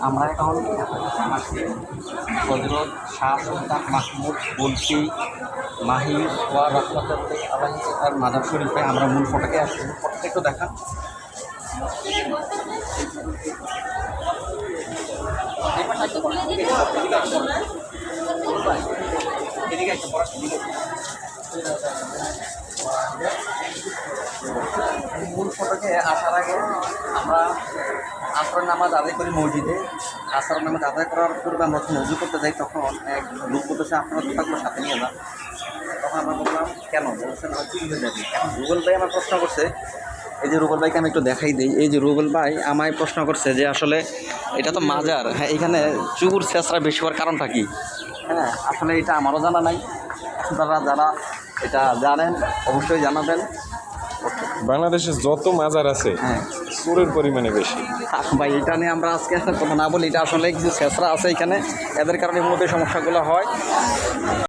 আমরা এখন হযরত শাহ সুলতান মাহমুদ বুলকি মাহি ওয়া রহমাতুল্লাহি আলাইহি তার মাজার শরীফে আমরা মূল ফটকে আসছি। ফটকে একটু দেখান। মূল ফটকে আসার আগে আমরা আসরের নামাজ আদায় করি মসজিদে। আসরের নামাজ আদায় করার পূর্বে আমরা যখন উজু করতে যাই তখন এক লোক বলতেছে আপনারা জুতাগুলো সাথে নিয়ে যান। তখন আমরা বললাম কেন? বলছেন চুরি হয়ে যাবে। এখন রুবেল ভাই আমার প্রশ্ন করছে, এই যে রুবেল ভাইকে আমি একটু দেখাই দিই। এই যে রুবেল ভাই আমায় প্রশ্ন করছে যে আসলে এটা তো মাজার, হ্যাঁ এখানে চুর ছেঁচড়া বেশি হওয়ার কারণটা কি? হ্যাঁ আসলে এটা আমারও জানা নাই। আপনারা যারা এটা জানেন অবশ্যই জানাবেন। বাংলাদেশে যত মাজার আছে হ্যাঁ চোরের পরিমাণে বেশি। ভাই এটা নিয়ে আমরা আজকে কথা না বলি, এটা আসলে কিছু ছেঁচড়া আছে এখানে, এদের কারণে মূলত সমস্যাগুলো হয়।